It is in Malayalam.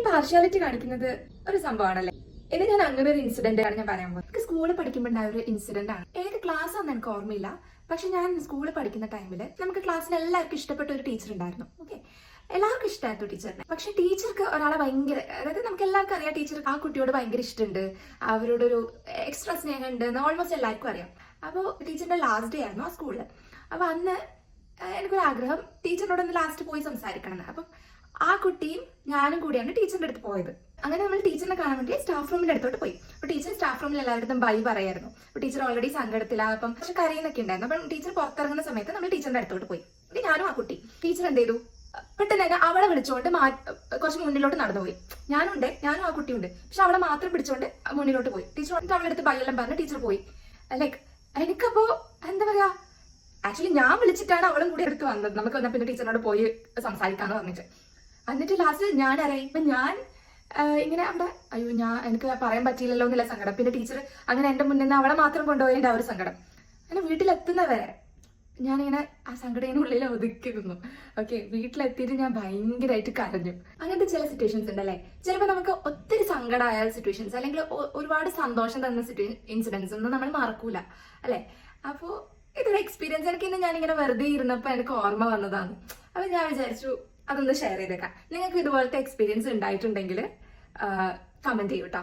പാർഷ്യാലിറ്റി കാണിക്കുന്നത് ഒരു സംഭവമാണല്ലേ. ഇത് ഞാൻ അങ്ങനെ ഒരു ഇൻസിഡന്റ് ആണ് ഞാൻ പറയാൻ പോകുന്നത്. എനിക്ക് സ്കൂളിൽ പഠിക്കുമ്പോൾ ഉണ്ടായ ഒരു ഇൻസിഡന്റ് ആണ്. ഏത് ക്ലാസ് ആണെന്ന് എനിക്ക് ഓർമ്മയില്ല. പക്ഷെ ഞാൻ സ്കൂളിൽ പഠിക്കുന്ന ടൈമിൽ നമുക്ക് ക്ലാസ്സിൽ എല്ലാവർക്കും ഇഷ്ടപ്പെട്ട ഒരു ടീച്ചർ ഉണ്ടായിരുന്നു. ഓക്കെ, എല്ലാവർക്കും ഇഷ്ടമായിരുന്നു ടീച്ചറിനെ. പക്ഷെ ടീച്ചർക്ക് ഒരാളെ ഭയങ്കര, അതായത് നമുക്ക് എല്ലാവർക്കും അറിയാം ടീച്ചർ ആ കുട്ടിയോട് ഭയങ്കര ഇഷ്ടമുണ്ട്, അവരോടൊരു എക്സ്ട്രാ സ്നേഹം ഉണ്ട് എന്ന് ഓൾമോസ്റ്റ് എല്ലാവർക്കും അറിയാം. അപ്പോൾ ടീച്ചറിന്റെ ലാസ്റ്റ് ഡേ ആയിരുന്നു ആ സ്കൂളിൽ. അപ്പോൾ അന്ന് എനിക്കൊരാഗ്രഹം ടീച്ചറിനോടൊന്ന് ലാസ്റ്റ് പോയി സംസാരിക്കണം എന്ന്. അപ്പം ആ കുട്ടിയും ഞാനും കൂടിയാണ് ടീച്ചറിന്റെ അടുത്ത് പോയത്. അങ്ങനെ നമ്മൾ ടീച്ചറിനെ കാണാൻ വേണ്ടി സ്റ്റാഫ് റൂമിന്റെ അടുത്തോട്ട് പോയി. അപ്പോൾ ടീച്ചർ സ്റ്റാഫ് റൂമിൽ എല്ലാവരുടെ ബൈ പറയായിരുന്നു. അപ്പോൾ ടീച്ചർ ഓൾറെഡി സങ്കടത്തിലാണ്, അപ്പം പക്ഷെ കരയുന്നൊക്കെ ഉണ്ടായിരുന്നു. അപ്പം ടീച്ചർ പുറത്തിറങ്ങുന്ന സമയത്ത് നമ്മൾ ടീച്ചറിന്റെ അടുത്തോട്ട് പോയി. അപ്പോൾ ഞാനും ആ കുട്ടി, ടീച്ചർ എന്ത് ചെയ്തു, പെട്ടെന്ന് തന്നെ അവളെ വിളിച്ചുകൊണ്ട് കുറച്ച് മുന്നിലോട്ട് നടന്നുപോയി. ഞാനും ആ കുട്ടിയുണ്ട്, പക്ഷെ അവളെ മാത്രം പിടിച്ചുകൊണ്ട് മുന്നിലോട്ട് പോയി. ടീച്ചർ അവളുടെ അടുത്ത് ബൈ എല്ലാം പറഞ്ഞ് ടീച്ചർ പോയി. ലൈക്ക് എനിക്കപ്പോ എന്താ പറയാ, ആക്ച്വലി ഞാൻ വിളിച്ചിട്ടാണ് അവളും കൂടി എടുത്ത് വന്നത്. നമുക്ക് വന്നാൽ പിന്നെ ടീച്ചറിനോട് പോയി സംസാരിക്കാന്ന് പറഞ്ഞിട്ട്. എന്നിട്ട് ലാസ്റ്റ് ഞാൻ അറിയാം, ഇപ്പൊ ഞാൻ ഇങ്ങനെ അവിടെ എനിക്ക് പറയാൻ പറ്റിയില്ലല്ലോ എന്നുള്ള സങ്കടം. പിന്നെ ടീച്ചർ അങ്ങനെ എന്റെ മുന്നിൽ നിന്ന് അവളെ മാത്രം കൊണ്ടുപോയതിന്റെ ആ ഒരു സങ്കടം. അങ്ങനെ വീട്ടിലെത്തുന്നവരെ ഞാനിങ്ങനെ ആ സങ്കടത്തിനുള്ളിൽ ഒതുക്കിയിരുന്നു. ഓക്കെ, വീട്ടിലെത്തിയിട്ട് ഞാൻ ഭയങ്കരമായിട്ട് കരഞ്ഞു. അങ്ങനത്തെ ചില സിറ്റുവേഷൻസ് ഉണ്ടല്ലേ. ചിലപ്പോൾ നമുക്ക് ഒത്തിരി സങ്കടമായ സിറ്റുവേഷൻസ് അല്ലെങ്കിൽ ഒരുപാട് സന്തോഷം തന്ന ഇൻസിഡൻസ് ഒന്നും നമ്മൾ മറക്കൂല അല്ലെ. അപ്പോൾ ഇതൊരു എക്സ്പീരിയൻസ് എനിക്ക് ഇന്ന് ഞാനിങ്ങനെ വെറുതെ ഇരുന്നപ്പോൾ എനിക്ക് ഓർമ്മ വന്നതാണ്. അപ്പൊ ഞാൻ വിചാരിച്ചു അതൊന്ന് ഷെയർ ചെയ്തേക്കാം. നിങ്ങൾക്ക് ഇതുപോലത്തെ എക്സ്പീരിയൻസ് ഉണ്ടായിട്ടുണ്ടെങ്കിൽ കമന്റ് ചെയ്യൂട്ടോ.